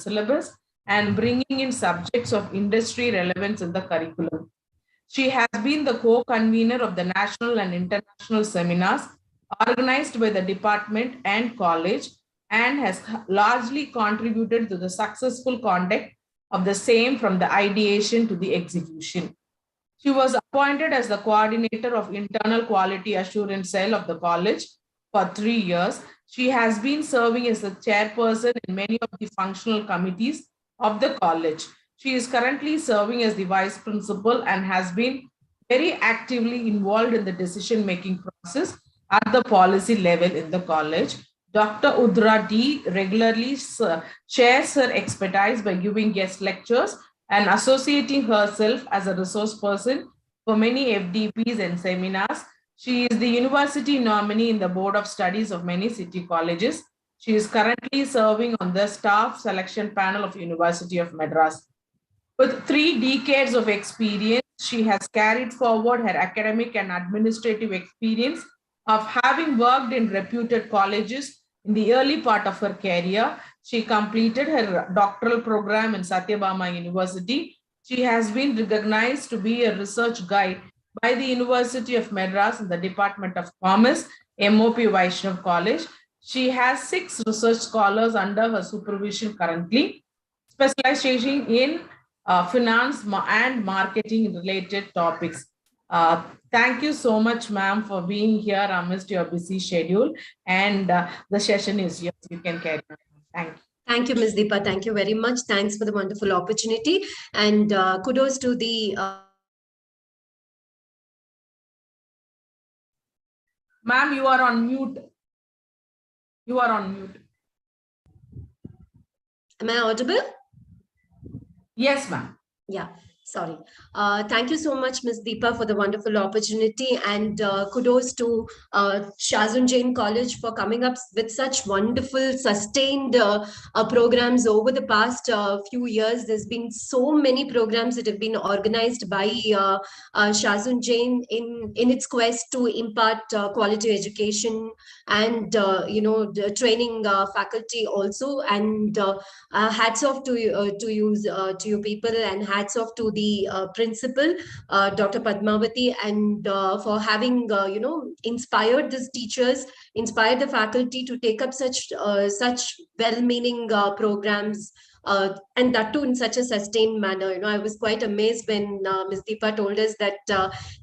syllabus and bringing in subjects of industry relevance in the curriculum. She has been the co-convener of the national and international seminars organized by the department and college and has largely contributed to the successful conduct of the same from the ideation to the execution. She was appointed as the coordinator of internal quality assurance cell of the college for 3 years. She has been serving as the chairperson in many of the functional committees of the college. She is currently serving as the vice principal and has been very actively involved in the decision-making process at the policy level in the college. Dr. Udra D regularly shares her expertise by giving guest lectures and associating herself as a resource person for many FDPs and seminars. She is the university nominee in the Board of Studies of many city colleges. She is currently serving on the staff selection panel of University of Madras. With 3 decades of experience, she has carried forward her academic and administrative experience of having worked in reputed colleges in the early part of her career. She completed her doctoral program in Satyabama University. She has been recognized to be a research guide by the University of Madras in the Department of Commerce, MOP Vaishnav College. She has 6 research scholars under her supervision currently, specializing in finance and marketing related topics. Thank you so much, ma'am, for being here amidst your busy schedule. And the session is yours. You can carry on. Thank you. Thank you, Ms. Deepa. Thank you very much. Thanks for the wonderful opportunity. And kudos to the... Ma'am, you are on mute. You are on mute. Am I audible? Yes, ma'am. Yeah. Sorry. Thank you so much, Ms. Deepa, for the wonderful opportunity, and kudos to Shazun Jain College for coming up with such wonderful, sustained programs over the past few years. There's been so many programs that have been organized by Shazun Jain in its quest to impart quality education and training faculty also. And hats off to you people, and hats off to the principal, Dr. Padmavati, and for having inspired these teachers, inspired the faculty to take up such well-meaning programs. And that too in such a sustained manner. I was quite amazed when Ms. Deepa told us that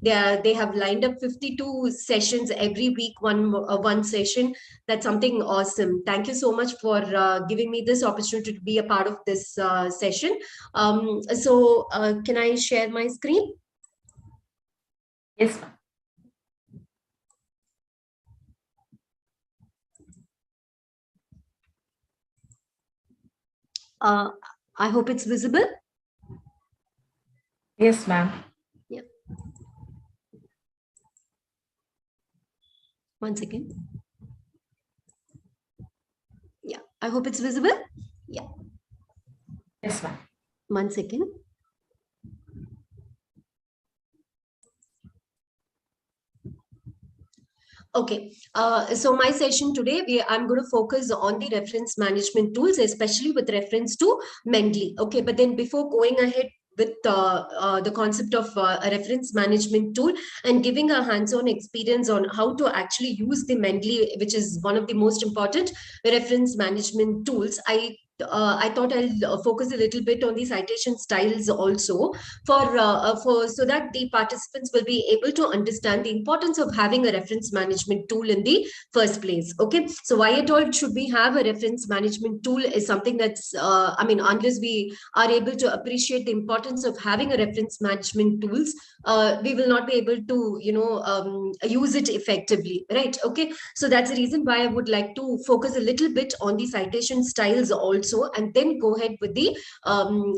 they have lined up 52 sessions every week, one session. That's something awesome. Thank you so much for giving me this opportunity to be a part of this session. So can I share my screen? Yes. I hope it's visible. Yes, ma'am. Yeah. One second. Yeah, I hope it's visible. Yeah. Yes, ma'am. 1 second. Okay, so my session today, I'm going to focus on the reference management tools, especially with reference to Mendeley. Okay, but then before going ahead with the concept of a reference management tool and giving a hands-on experience on how to actually use the Mendeley, which is one of the most important reference management tools, I thought I'll focus a little bit on the citation styles also so that the participants will be able to understand the importance of having a reference management tool in the first place. Okay, so why at all should we have a reference management tool is something that's unless we are able to appreciate the importance of having a reference management tools, we will not be able to use it effectively, right? Okay, so that's the reason why I would like to focus a little bit on the citation styles also, and then go ahead with the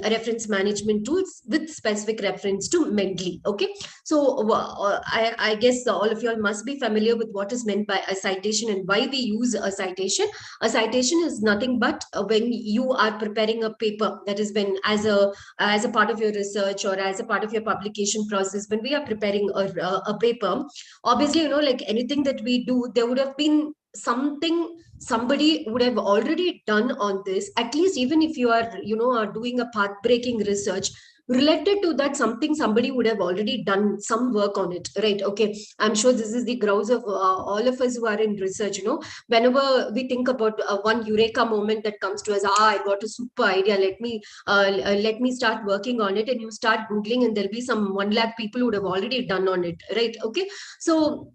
reference management tools with specific reference to Mendeley. Okay, so I guess all of you all must be familiar with what is meant by a citation and why we use a citation. A citation is nothing but when you are preparing a paper, that is when as a part of your research or as a part of your publication process, when we are preparing a paper, obviously like anything that we do, there would have been something somebody would have already done on this, at least even if you are, are doing a path breaking research related to that, something somebody would have already done some work on it, right? Okay, I'm sure this is the grouse of all of us who are in research. Whenever we think about one eureka moment that comes to us, I got a super idea, let me start working on it, and you start googling and there'll be some 1 lakh people who would have already done on it, right? Okay, so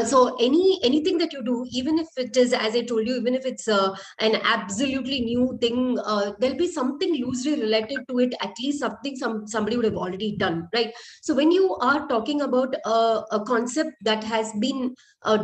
so anything that you do, even if it is, as I told you, even if it's an absolutely new thing, there'll be something loosely related to it, at least something somebody would have already done, right? So when you are talking about a concept that has been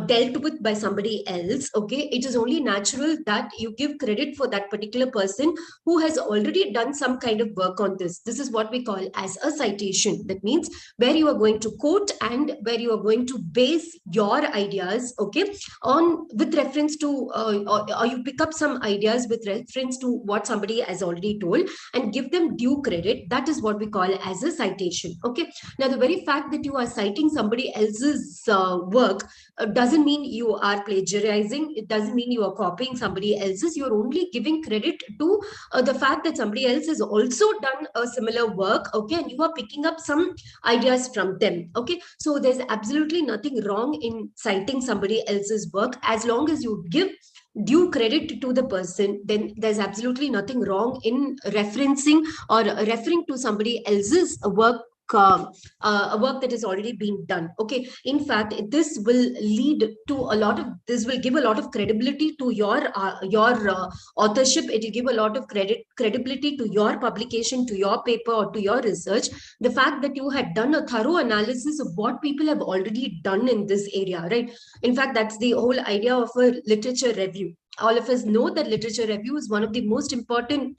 dealt with by somebody else, okay, it is only natural that you give credit for that particular person who has already done some kind of work on this. This is what we call as a citation. That means where you are going to quote and where you are going to base your ideas, okay, on with reference to or you pick up some ideas with reference to what somebody has already told and give them due credit. That is what we call as a citation. Okay, now the very fact that you are citing somebody else's work doesn't mean you are plagiarizing. It doesn't mean you are copying somebody else's. You're only giving credit to the fact that somebody else has also done a similar work, okay, and you are picking up some ideas from them. Okay, so there's absolutely nothing wrong in citing somebody else's work as long as you give due credit to the person. Then there's absolutely nothing wrong in referencing or referring to somebody else's work, a work that has already been done. Okay, in fact, this will lead to a lot of, this will give a lot of credibility to your authorship. It will give a lot of credibility to your publication, to your paper, or to your research. The fact that you had done a thorough analysis of what people have already done in this area, right? In fact, that's the whole idea of a literature review. All of us know that literature review is one of the most important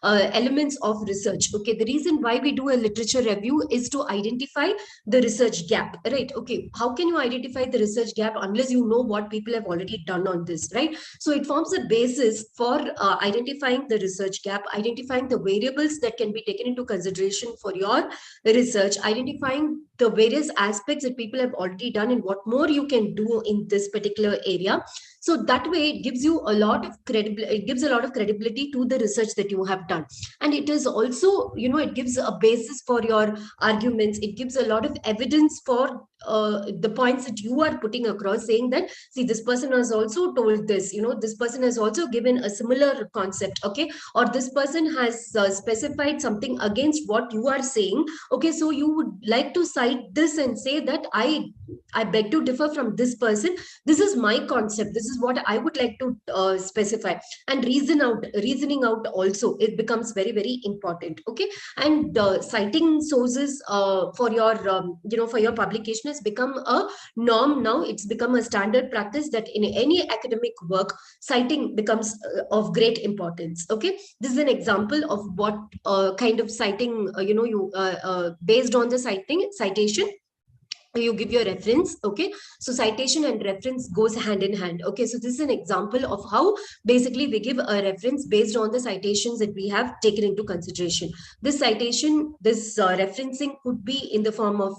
elements of research. Okay, the reason why we do a literature review is to identify the research gap, right? Okay, how can you identify the research gap unless you know what people have already done on this, right? So it forms a basis for identifying the research gap, identifying the variables that can be taken into consideration for your research, identifying the various aspects that people have already done and what more you can do in this particular area. So that way it gives you a lot of credibility, it gives a lot of credibility to the research that you have done. And it is also, it gives a basis for your arguments. It gives a lot of evidence for the points that you are putting across, saying that, see, this person has also told this, this person has also given a similar concept, okay, or this person has specified something against what you are saying. Okay, so you would like to cite this and say that I beg to differ from this person. This is my concept. This is what I would like to specify. And reasoning out also, it becomes very, very important. Okay, and citing sources for your, for your publication has become a norm now. It's become a standard practice that in any academic work, citing becomes of great importance. Okay, this is an example of what kind of citing, based on the citation, you give your reference. Okay, so citation and reference goes hand in hand. Okay, so this is an example of how basically we give a reference based on the citations that we have taken into consideration. This citation, this referencing could be in the form of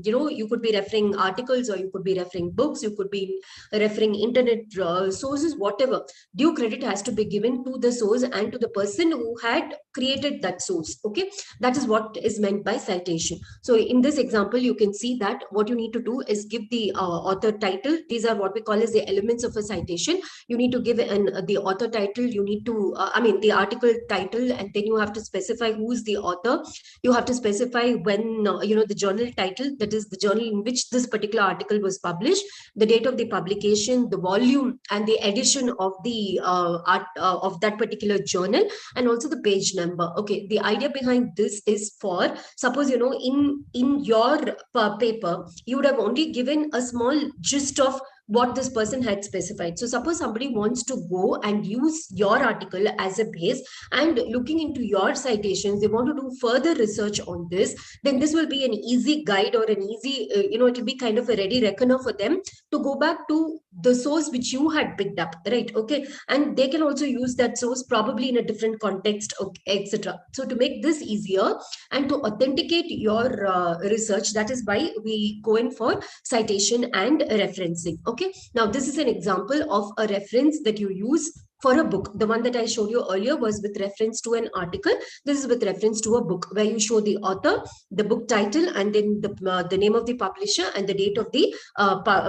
you could be referring articles, or you could be referring books, you could be referring internet sources, whatever. Due credit has to be given to the source and to the person who had created that source. Okay, that is what is meant by citation. So in this example, you can see that what you need to do is give the author title. These are what we call as the elements of a citation. You need to give the author title. You need to, the article title, and then you have to specify who's the author. You have to specify when, the journal title, that is the journal in which this particular article was published, the date of the publication, the volume and the edition of the of that particular journal, and also the page number. Okay, the idea behind this is for, suppose, in your paper, you would have only given a small gist of what this person had specified. So suppose somebody wants to go and use your article as a base, and looking into your citations, they want to do further research on this, then this will be an easy guide, or an easy, it will be kind of a ready reckoner for them to go back to the source which you had picked up, right? Okay, and they can also use that source probably in a different context, etc. So to make this easier and to authenticate your research, that is why we go in for citation and referencing. Okay, Okay, now this is an example of a reference that you use for a book. The one that I showed you earlier was with reference to an article. This is with reference to a book, where you show the author, the book title, and then the name of the publisher and the date of the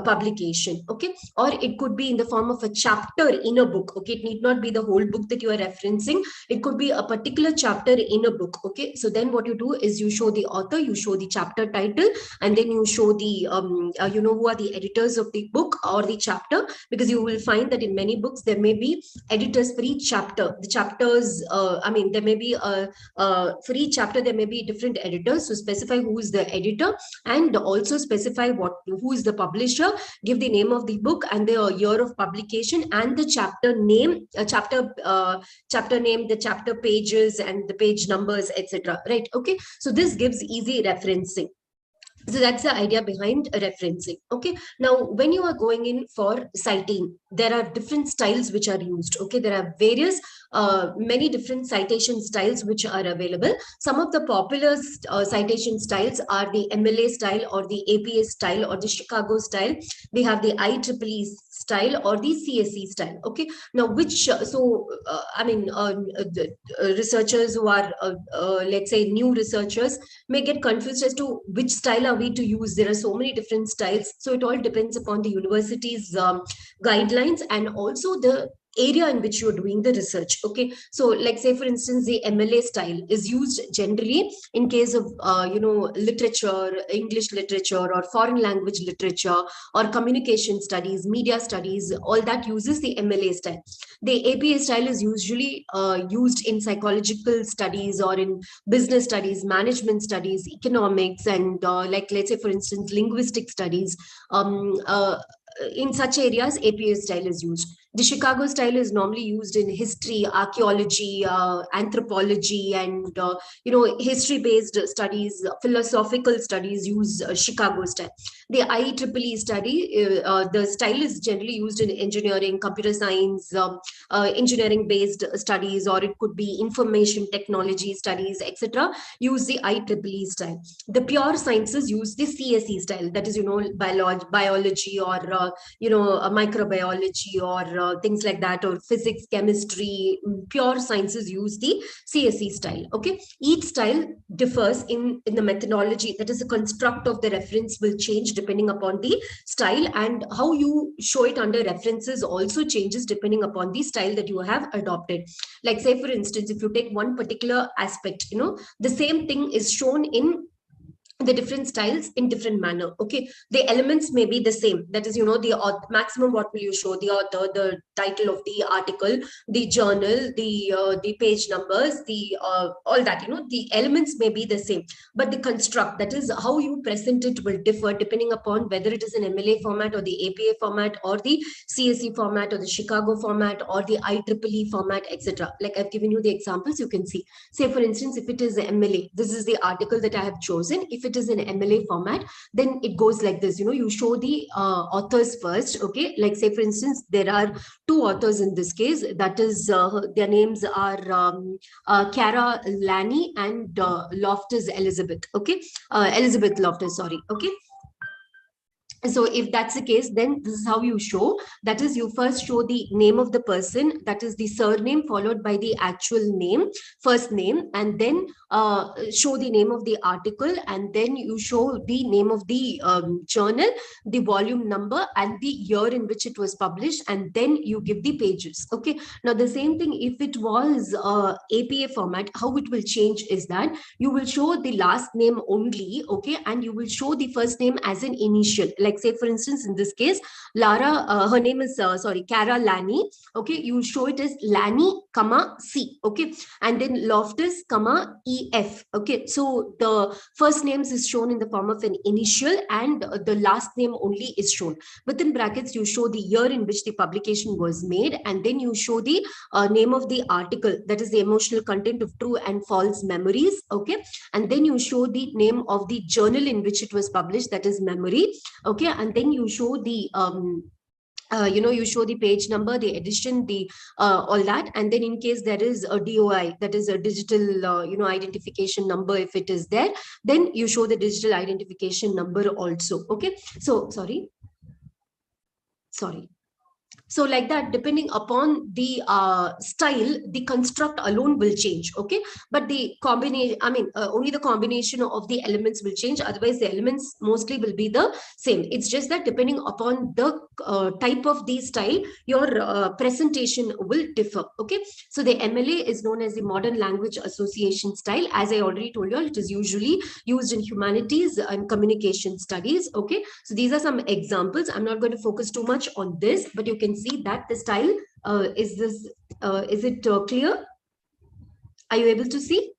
publication. Okay, or it could be in the form of a chapter in a book. Okay, it need not be the whole book that you are referencing. It could be a particular chapter in a book. Okay, so then what you do is you show the author, you show the chapter title, and then you show the who are the editors of the book or the chapter, because you will find that in many books there may be editors for each chapter. The chapters, there may be for each chapter there may be different editors. So specify who is the editor, and also specify who is the publisher. Give the name of the book and the year of publication and the chapter name, chapter name, the chapter pages and the page numbers, etc. Right? Okay. So this gives easy referencing. So that's the idea behind referencing. Okay. Now, when you are going in for citing, there are different styles which are used. Okay. There are various, many different citation styles which are available. Some of the popular citation styles are the MLA style or the APA style or the Chicago style. We have the IEEE style or the CSE style. Okay. Now, which, researchers who are, let's say, new researchers may get confused as to which style are we to use. There are so many different styles. So it all depends upon the university's guidelines and also the area in which you're doing the research. Okay, so like say for instance the MLA style is used generally in case of literature, English literature or foreign language literature or communication studies, media studies, all that uses the MLA style. The APA style is usually used in psychological studies or in business studies, management studies, economics, and like let's say for instance linguistic studies. In such areas, APA style is used. The Chicago style is normally used in history, archaeology, anthropology, and history-based studies, philosophical studies use Chicago style. The IEEE study, the style is generally used in engineering, computer science, engineering-based studies, or it could be information technology studies, etc. Use the IEEE style. The pure sciences use the CSE style, that is, biology or microbiology or things like that, or physics, chemistry. Pure sciences use the CSE style. Okay, each style differs in the methodology, that is the construct of the reference will change depending upon the style, and how you show it under references also changes depending upon the style that you have adopted. Like say for instance, if you take one particular aspect, the same thing is shown in the different styles in different manner. Okay, the elements may be the same, that is the maximum what will you show, the author, the title of the article, the journal, the page numbers, the all that, the elements may be the same, but the construct, that is how you present it, will differ depending upon whether it is an MLA format or the APA format or the CSE format or the Chicago format or the IEEE format, etc. Like I've given you the examples, you can see. Say for instance, if it is the MLA, this is the article that I have chosen. If it is an MLA format, then it goes like this. You show the authors first. Okay, like say for instance, there are two authors in this case. That is, their names are Cara Lani and Loftus Elizabeth. Okay, Elizabeth Loftus. Sorry. Okay. So if that's the case, then this is how you show. That is, you first show the name of the person, that is the surname followed by the actual name, first name, and then show the name of the article, and then you show the name of the journal, the volume number, and the year in which it was published, and then you give the pages. Okay. Now the same thing, if it was APA format, how it will change is that you will show the last name only. Okay, and you will show the first name as an initial. Like say for instance, in this case, Lara, her name is Cara Lani. Okay, you show it as Lani, comma C. Okay, and then Loftus, comma EF. Okay, so the first names is shown in the form of an initial, and the last name only is shown. Within brackets, you show the year in which the publication was made, and then you show the name of the article, that is the emotional content of true and false memories. Okay, and then you show the name of the journal in which it was published, that is memory. Okay, and then you show the you show the page number, the edition, the all that, and then in case there is a DOI, that is a digital identification number, if it is there, then you show the digital identification number also. Okay, so sorry. sorry. So like that, depending upon the style, the construct alone will change. Okay, but the combination, I mean, only the combination of the elements will change. Otherwise, the elements mostly will be the same. It's just that depending upon the type of the style, your presentation will differ. Okay, so the MLA is known as the Modern Language Association style. As I already told you, it is usually used in humanities and communication studies. Okay, so these are some examples. I'm not going to focus too much on this, but you can see that the style is this. Is it clear? Are you able to see?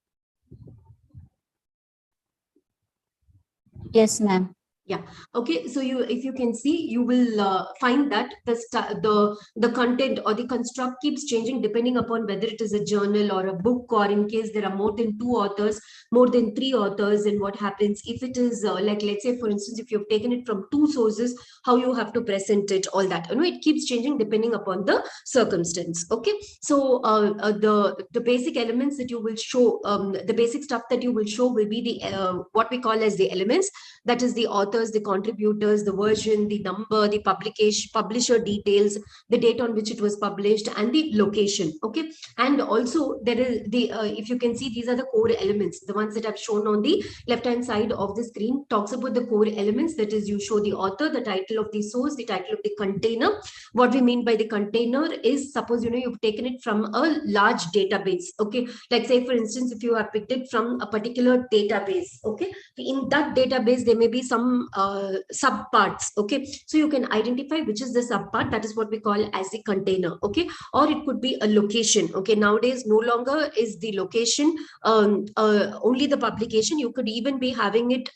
Yes, ma'am. Yeah. Okay. So if you can see, you will find that the content or the construct keeps changing depending upon whether it is a journal or a book, or in case there are more than 2 authors, more than 3 authors, and what happens if it is like, let's say for instance, if you've taken it from 2 sources, how you have to present it, all that. You know, it keeps changing depending upon the circumstance. Okay. So the basic elements that you will show, the basic stuff that you will show will be the what we call as the elements. That is the authors, the contributors, the version, the number, the publisher details, the date on which it was published, and the location. Okay, and also there is the if you can see, these are the core elements. The ones that I've shown on the left hand side of the screen talks about the core elements. That is, you show the author, the title of the source, the title of the container. What we mean by the container is, suppose you've taken it from a large database. Okay, like say for instance, if you have picked it from a particular database. Okay, in that database there may be some subparts. Okay, so you can identify which is the subpart. That is what we call as the container. Okay, or it could be a location. Okay, nowadays no longer is the location only the publication. You could even be having it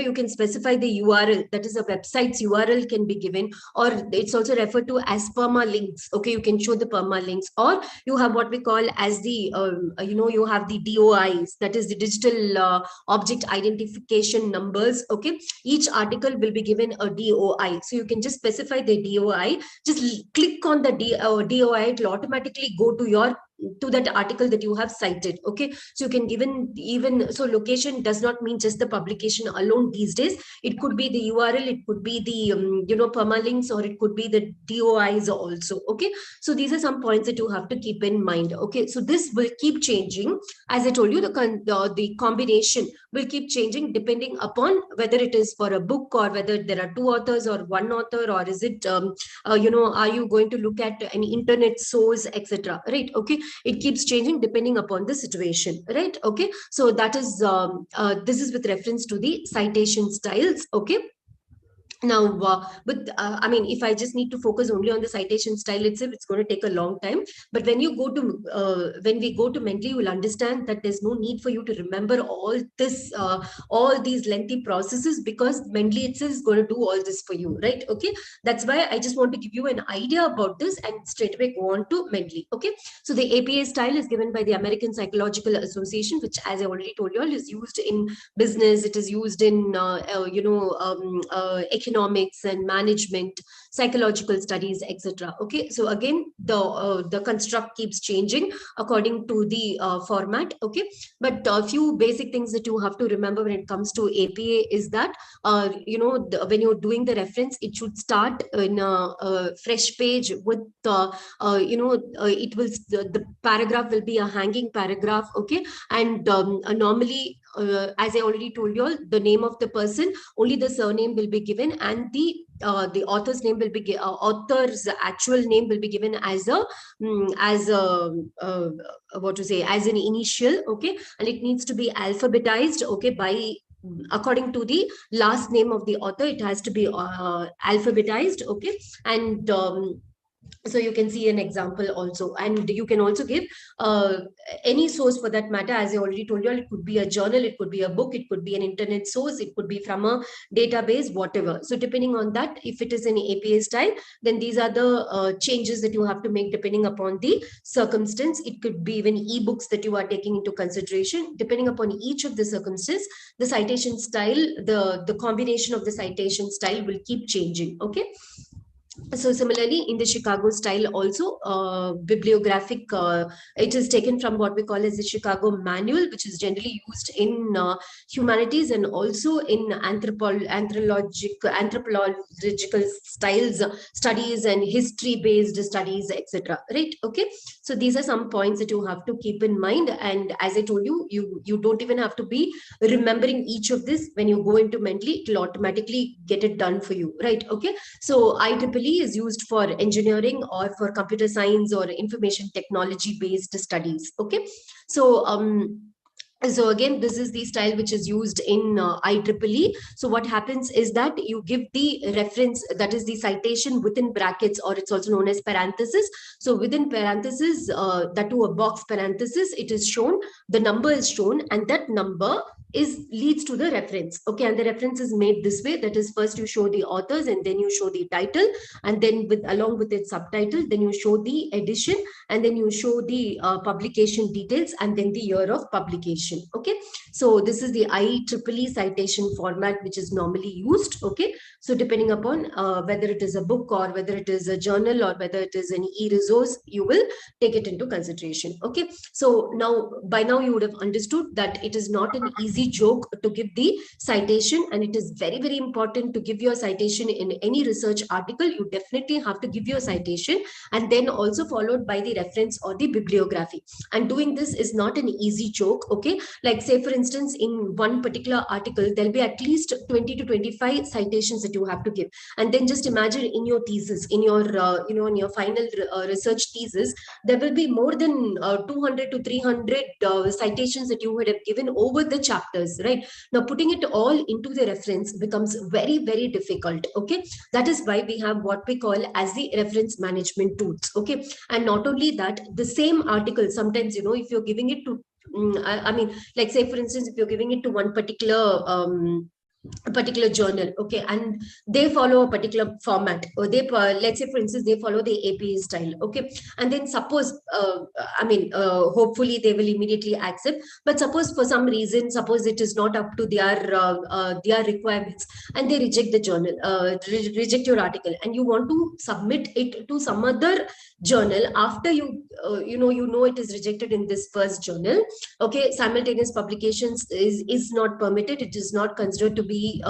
you can specify the URL. That is, a website's URL can be given, or it's also referred to as permalinks. Okay, you can show the permalinks, or you have what we call as the you have the DOIs. That is the digital object identification numbers. Okay, each article will be given a DOI, so you can just specify the DOI. Just click on the DOI, it will automatically go to that article that you have cited. Okay, so you can even so location does not mean just the publication alone these days. It could be the URL, it could be the permalinks, or it could be the DOIs also. Okay, so these are some points that you have to keep in mind. Okay, so this will keep changing. As I told you, the combination will keep changing depending upon whether it is for a book, or whether there are 2 authors or 1 author, or is it are you going to look at an internet source, etc. Right? Okay, it keeps changing depending upon the situation. Right? Okay, so that is this is with reference to the citation styles. Okay. Now, I mean, if I just need to focus only on the citation style itself, it's going to take a long time. But when you go to, when we go to Mendeley, you will understand that there's no need for you to remember all these lengthy processes, because Mendeley itself is going to do all this for you, right? Okay, that's why I just want to give you an idea about this and straight away go on to Mendeley. Okay, so the APA style is given by the American Psychological Association, which, as I already told you all, is used in business. It is used in economics and management, psychological studies, etc. Okay, so again, the construct keeps changing according to the format. Okay, but a few basic things that you have to remember when it comes to APA is that when you're doing the reference, it should start in a fresh page with it will the paragraph will be a hanging paragraph. Okay, and normally as I already told you all, the name of the person, only the surname will be given, and the author's name will be author's actual name will be given as a what to say, as an initial. Okay, and it needs to be alphabetized. Okay, by according to the last name of the author, it has to be alphabetized. Okay, and so you can see an example also, and you can also give any source for that matter. As I already told you, it could be a journal, it could be a book, it could be an internet source, it could be from a database, whatever. So depending on that, if it is an APA style, then these are the changes that you have to make depending upon the circumstance. It could be even ebooks that you are taking into consideration. Depending upon each of the circumstances, the citation style, the combination of the citation style will keep changing. Okay. So similarly, in the Chicago style also, bibliographic, it is taken from what we call as the Chicago Manual, which is generally used in humanities and also in anthropological styles, studies and history-based studies, etc. Right? Okay. So these are some points that you have to keep in mind. And as I told you, you don't even have to be remembering each of this. When you go into mentally, it will automatically get it done for you. Right? Okay. So IEEE is used for engineering or for computer science or information technology based studies. Okay. So so again, this is the style which is used in IEEE. So what happens is that you give the reference, that is the citation, within brackets, or it's also known as parenthesis. So within parenthesis, that to a box parenthesis, it is shown, the number is shown, and that number is leads to the reference. Okay, and the reference is made this way, that is, first you show the authors and then you show the title, and then with along with its subtitle, then you show the edition, and then you show the publication details, and then the year of publication. Okay, so this is the IEEE citation format which is normally used. Okay, so depending upon whether it is a book or whether it is a journal or whether it is an e-resource, you will take it into consideration. Okay, so now by now you would have understood that it is not an easy joke to give the citation, and it is very, very important to give your citation in any research article. You definitely have to give your citation, and then also followed by the reference or the bibliography. And doing this is not an easy joke. Okay, like say for instance, in one particular article there'll be at least 20 to 25 citations that you have to give, and then just imagine in your thesis, in your in your final research thesis, there will be more than 200 to 300 citations that you would have given over the chapters, right? Now putting it all into the reference becomes very, very difficult. Okay, that is why we have what we call as the reference management tools. Okay, and not only that, the same article, sometimes, if you're giving it to I mean, like say for instance, if you're giving it to one particular a particular journal, okay, and they follow a particular format, or they let's say for instance they follow the APA style, okay, and then suppose hopefully they will immediately accept, but suppose for some reason, suppose it is not up to their requirements, and they reject the journal, reject your article, and you want to submit it to some other journal after you know it is rejected in this first journal. Okay, simultaneous publications is not permitted. It is not considered to be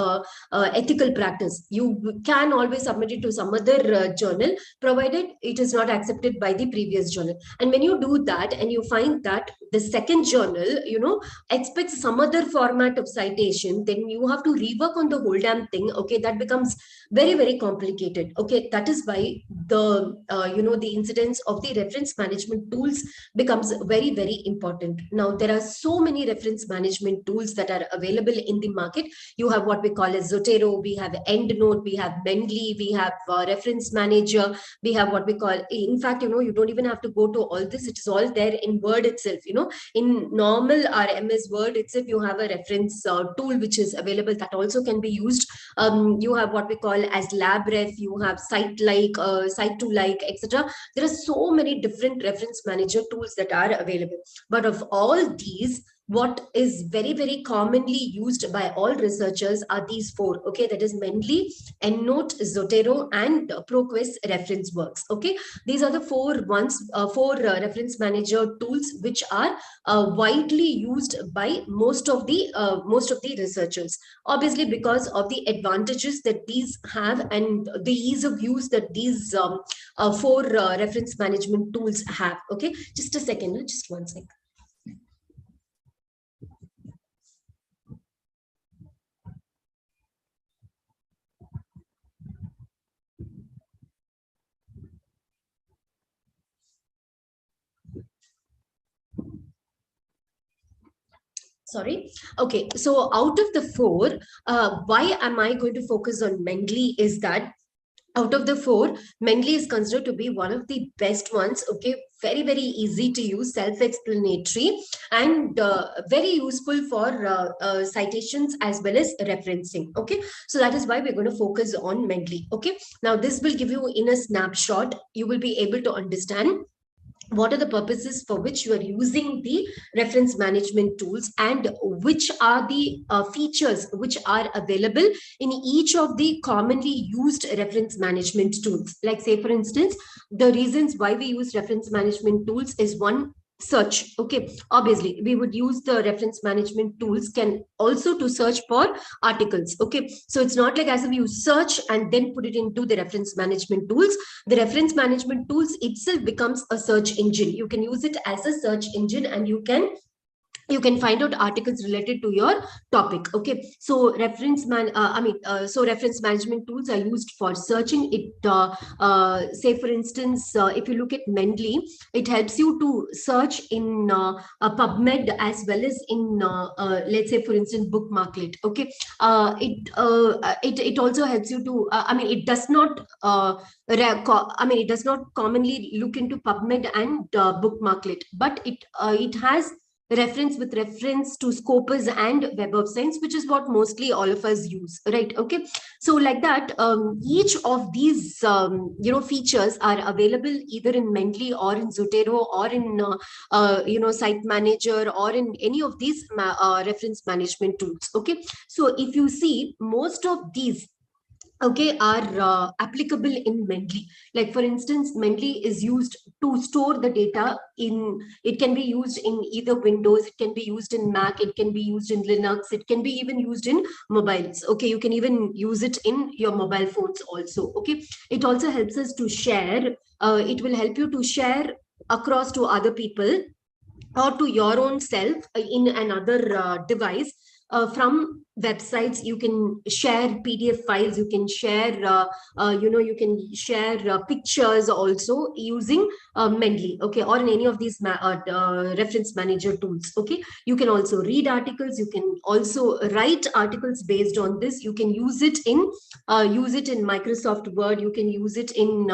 ethical practice. You can always submit it to some other journal, provided it is not accepted by the previous journal. And when you do that and you find that the second journal expects some other format of citation, then you have to rework on the whole damn thing. Okay, that becomes very, very complicated. Okay, that is why the incidence of the reference management tools becomes very, very important. Now there are so many reference management tools that are available in the market. You have what we call as Zotero, we have EndNote, we have Mendeley, we have Reference Manager, we have what we call, in fact, you don't even have to go to all this. It is all there in Word itself. In normal MS Word itself, you have a reference tool which is available that also can be used. You have what we call as LabRef, you have Site-like, Site2like, etc. There are so many different reference manager tools that are available. But of all these, what is very, very commonly used by all researchers are these four. Okay, that is Mendeley, EndNote, Zotero, and ProQuest Reference Works. Okay, these are the four reference manager tools which are widely used by most of the researchers. Obviously, because of the advantages that these have and the ease of use that these four reference management tools have. Okay, just a second, just one second. Sorry. Okay, so out of the four, why am I going to focus on Mendeley is that out of the four, Mendeley is considered to be one of the best ones. Okay, very, very easy to use, self-explanatory, and very useful for citations as well as referencing. Okay, so that is why we're going to focus on Mendeley. Okay, now this will give you in a snapshot, you will be able to understand what are the purposes for which you are using the reference management tools, and which are the features which are available in each of the commonly used reference management tools. Like, say for instance, the reasons why we use reference management tools is one, search. Okay, obviously we would use the reference management tools can also to search for articles. Okay, so it's not like as if you search and then put it into the reference management tools. The reference management tools itself becomes a search engine. You can use it as a search engine, and you can find out articles related to your topic. Okay, so so reference management tools are used for searching it. Say for instance, if you look at Mendeley, it helps you to search in a PubMed as well as in let's say for instance Bookmarklet. Okay, it also helps you to it does not it does not commonly look into PubMed and Bookmarklet, but it has reference to Scopus and Web of Science, which is what mostly all of us use, right? Okay, so like that, each of these features are available either in Mendeley or in Zotero or in Site Manager or in any of these reference management tools. Okay, so if you see, most of these are applicable in Mendeley. Like for instance, Mendeley is used to store the data in, it can be used in either Windows, it can be used in Mac, it can be used in Linux, it can be even used in mobiles. Okay, you can even use it in your mobile phones also. Okay, it also helps us to share, it will help you to share across to other people or to your own self in another device. From websites, you can share PDF files, you can share you can share pictures also using Mendeley. Okay, or in any of these reference manager tools. Okay, you can also read articles, you can also write articles based on this. You can use it in Microsoft Word, you can use it in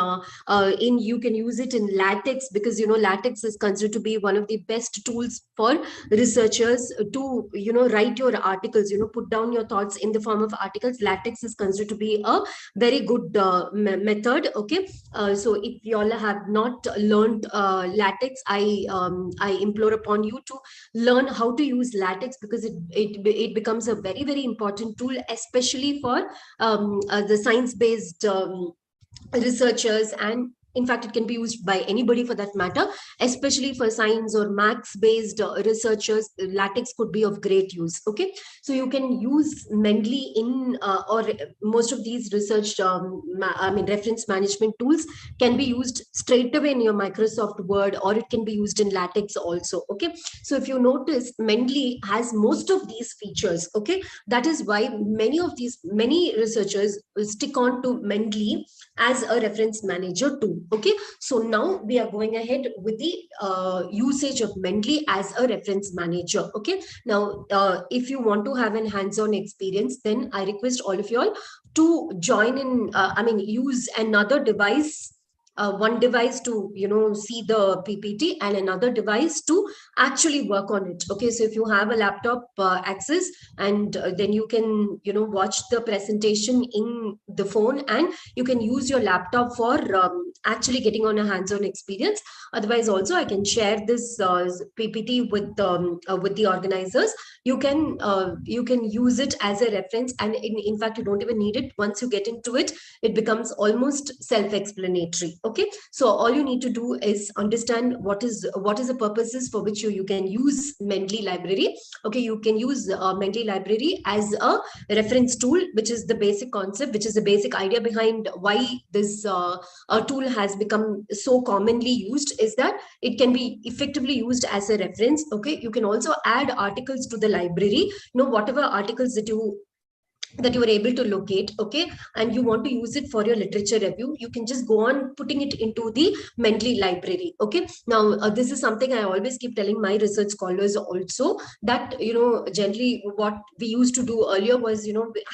you can use it in LaTeX, because LaTeX is considered to be one of the best tools for researchers to write your articles, put down your thoughts in the form of articles. LaTeX is considered to be a very good method. Okay, so if you all have not learned LaTeX, I implore upon you to learn how to use LaTeX, because it becomes a very, very important tool, especially for the science-based researchers. And in fact, it can be used by anybody for that matter, especially for science or maths based researchers. LaTeX could be of great use. Okay, so you can use Mendeley in or most of these research reference management tools can be used straight away in your Microsoft Word, or it can be used in LaTeX also. Okay, so if you notice, Mendeley has most of these features. Okay, that is why many researchers will stick on to Mendeley as a reference manager tool. Okay, so now we are going ahead with the usage of Mendeley as a reference manager. Okay, now if you want to have an hands-on experience, then I request all of you all to join in, use another device, one device to see the PPT, and another device to actually work on it. Okay, so if you have a laptop access, and then you can watch the presentation in the phone, and you can use your laptop for actually getting on a hands-on experience. Otherwise also, I can share this PPT with the organizers. You can use it as a reference, and in fact you don't even need it. Once you get into it, it becomes almost self-explanatory. Okay, so all you need to do is understand what is the purposes for which you can use Mendeley library. Okay, you can use Mendeley library as a reference tool, which is the basic concept, which is the basic idea behind why this tool has become so commonly used, is that it can be effectively used as a reference. Okay, you can also add articles to the library, whatever articles that you were able to locate. Okay, and you want to use it for your literature review, you can just go on putting it into the Mendeley library. Okay, now this is something I always keep telling my research scholars also, that generally what we used to do earlier was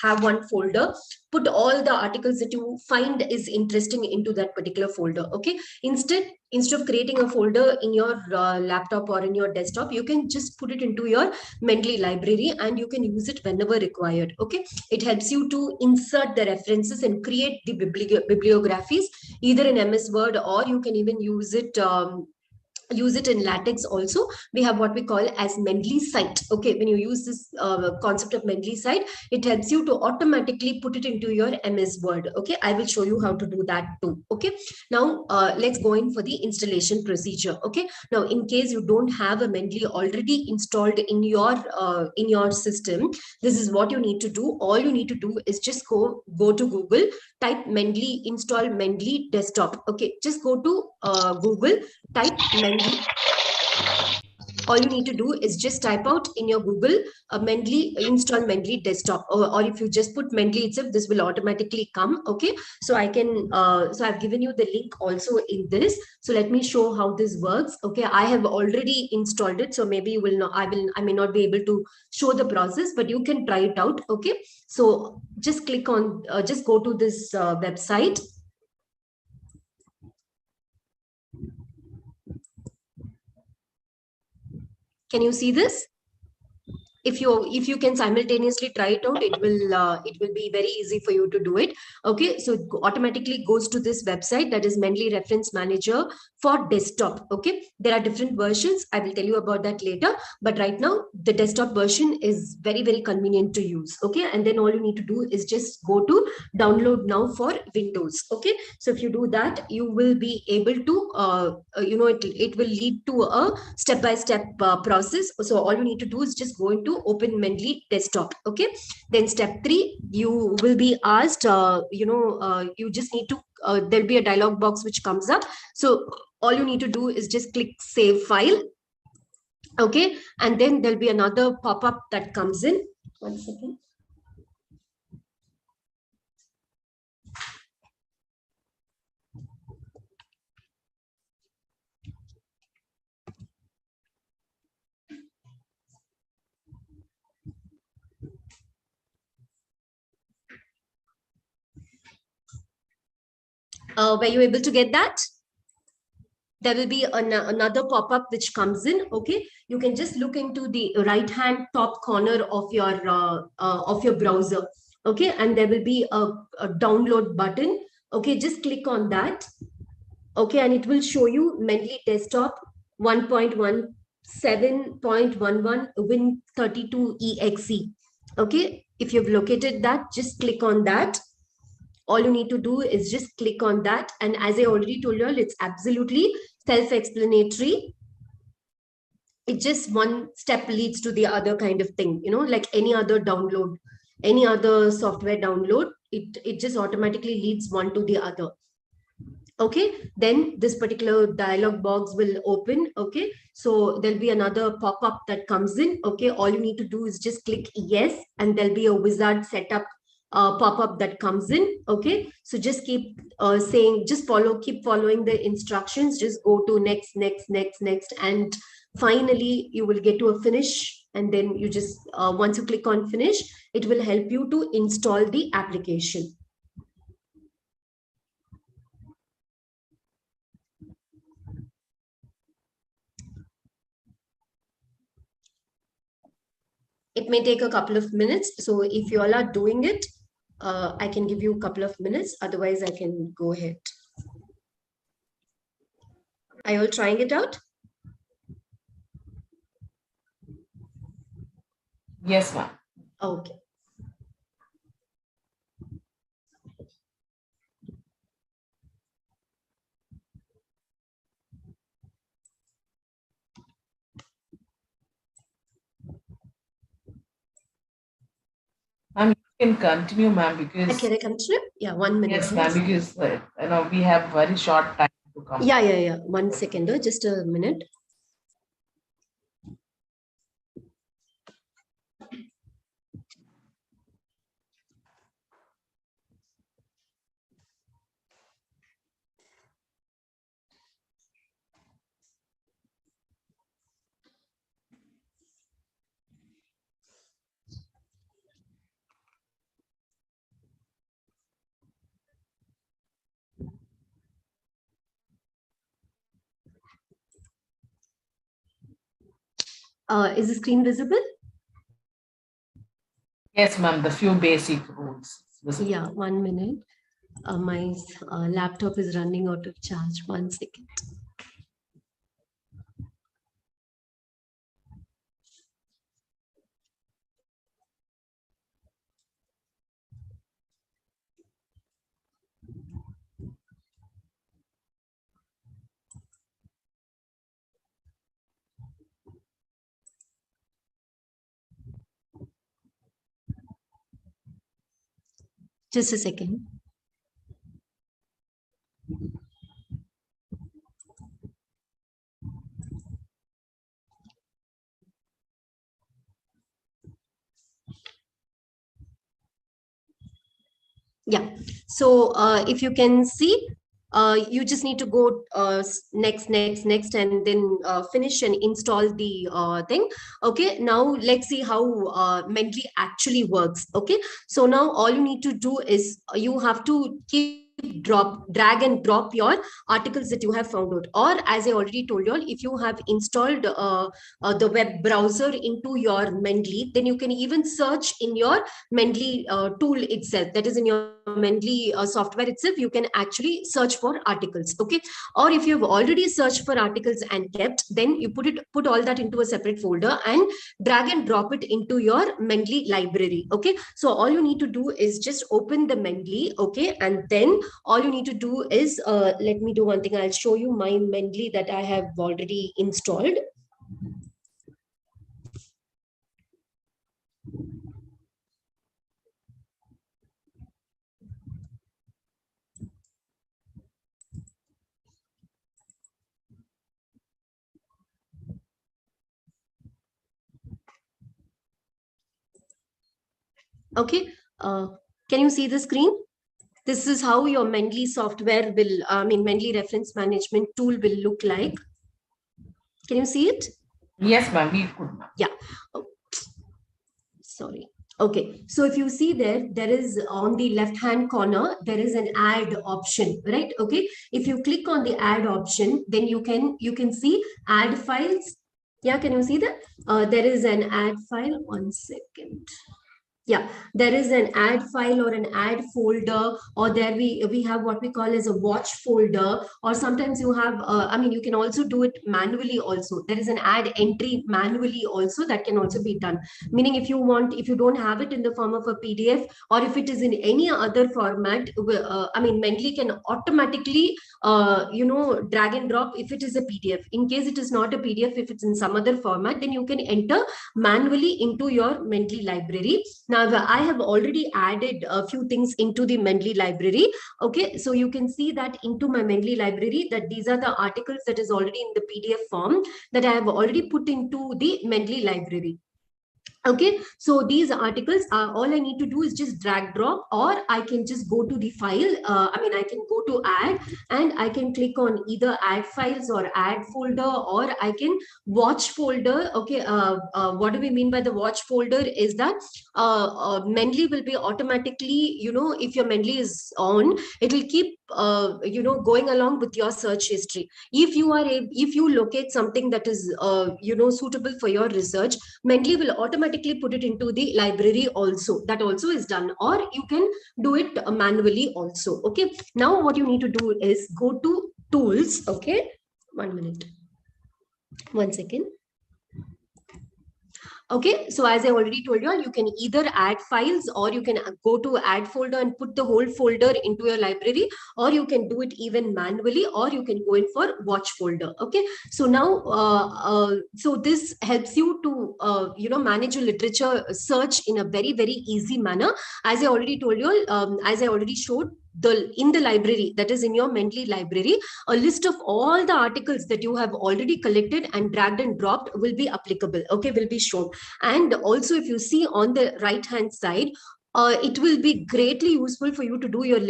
have one folder, put all the articles that you find is interesting into that particular folder. Okay, instead of creating a folder in your laptop or in your desktop, you can just put it into your Mendeley library, and you can use it whenever required. Okay, it helps you to insert the references and create the bibliographies either in MS Word, or you can even use it use it in LaTeX also. We have what we call as Mendeley site. Okay, when you use this concept of Mendeley site, it helps you to automatically put it into your MS Word. Okay, I will show you how to do that too. Okay, now let's go in for the installation procedure. Okay, now in case you don't have a Mendeley already installed in your system, this is what you need to do. All you need to do is just go to Google, type Mendeley, install Mendeley desktop. Okay, just go to Google, type Mendeley. All you need to do is just type out in your Google Mendeley, install Mendeley desktop, or if you just put Mendeley itself, this will automatically come. Okay, so I can so I've given you the link also in this. So let me show how this works. Okay, I have already installed it, so maybe you will not, I may not be able to show the process, but you can try it out. Okay, so just click on just go to this website. Can you see this? If you can simultaneously try it out, it will be very easy for you to do it. Okay, so it automatically goes to this website, that is Mendeley Reference Manager for desktop. Okay, there are different versions, I will tell you about that later, but right now the desktop version is very, very convenient to use. Okay, and then all you need to do is just go to download now for Windows. Okay, so if you do that, you will be able to it will lead to a step-by-step process. So all you need to do is just go into open Mendeley desktop. Okay, then step 3, you will be asked you just need to there'll be a dialog box which comes up. So all you need to do is just click save file. Okay, and then there'll be another pop-up that comes in. One second. Were you able to get that? There will be another pop-up which comes in. Okay, you can just look into the right hand top corner of your browser. Okay, and there will be a download button. Okay, just click on that. Okay, and it will show you Mendeley desktop 1.17.11 Win32exe. Okay, if you've located that, just click on that. All you need to do is just click on that, and as I already told you all, it's absolutely self-explanatory. It just one step leads to the other kind of thing, like any other download, any other software download, it just automatically leads one to the other. Okay, then this particular dialog box will open. Okay, so there'll be another pop-up that comes in. Okay, all you need to do is just click yes, and there'll be a wizard setup pop-up that comes in. Okay, so just keep saying, just keep following the instructions, just go to next, and finally you will get to a finish, and then you just once you click on finish, it will help you to install the application. It may take a couple of minutes, so if you all are doing it, I can give you a couple of minutes. Otherwise, I can go ahead. Are you all trying it out? Yes, ma'am. Okay. Ma'am, you can continue, ma'am, because Can I continue? Yeah, 1 minute. yes, ma'am, because we have very short time to come. Yeah. 1 second, just a minute. Is the screen visible? Yes, ma'am, the few basic rules. Yeah, 1 minute. My laptop is running out of charge. 1 second. Just a second. Yeah. So if you can see, you just need to go next, and then finish and install the thing. Okay. Now let's see how Mendeley actually works. Okay. So now all you need to do is you have to drag and drop your articles that you have found out. Or as I already told you all, if you have installed the web browser into your Mendeley, then you can even search in your Mendeley tool itself, that is in your Mendeley software itself, you can actually search for articles. Okay. Or if you've already searched for articles and kept, then you put all that into a separate folder and drag and drop it into your Mendeley library. Okay. So all you need to do is just open the Mendeley. Okay. And then all you need to do is, let me do one thing. I'll show you my Mendeley that I have already installed. Okay. Can you see the screen? This is how your Mendeley software will, Mendeley reference management tool will look like. Can you see it? Yes, ma'am. We could. Yeah. Oh, sorry. Okay. So if you see there is on the left-hand corner, there is an add option, right? Okay. If you click on the add option, then you can see add files. Yeah. Can you see that? There is an add file. One second. Yeah, there is an add file or an add folder, or there we have what we call as a watch folder, or sometimes you have you can also do it manually also. There is an add entry manually also that can also be done, meaning if you don't have it in the form of a PDF, or if it is in any other format, Mendeley can automatically drag and drop if it is a PDF. In case it is not a PDF, if it's in some other format, then you can enter manually into your Mendeley library. Now, I have already added a few things into the Mendeley library. Okay, so you can see that into my Mendeley library, that these are the articles that is already in the PDF form that I have already put into the Mendeley library. Okay, so these articles are all I need to do is just drag drop, or I can just go to the file. I can go to add and I can click on either add files or add folder, or I can watch folder. Okay, what do we mean by the watch folder is that Mendeley will be automatically, if your Mendeley is on, it will keep going along with your search history. If you locate something that is suitable for your research, Mendeley will automatically put it into the library also. That also is done, or you can do it manually also. Okay, now what you need to do is go to tools. Okay, 1 minute, 1 second. Okay, so as I already told you, you can either add files, or you can go to add folder and put the whole folder into your library, or you can do it even manually, or you can go in for watch folder. Okay, so now so this helps you to manage your literature search in a very, very easy manner. As I already told you, as I already showed, in the library, that is in your Mendeley library, a list of all the articles that you have already collected and dragged and dropped will be applicable. Okay, will be shown. And also, if you see on the right hand side, it will be greatly useful for you to do your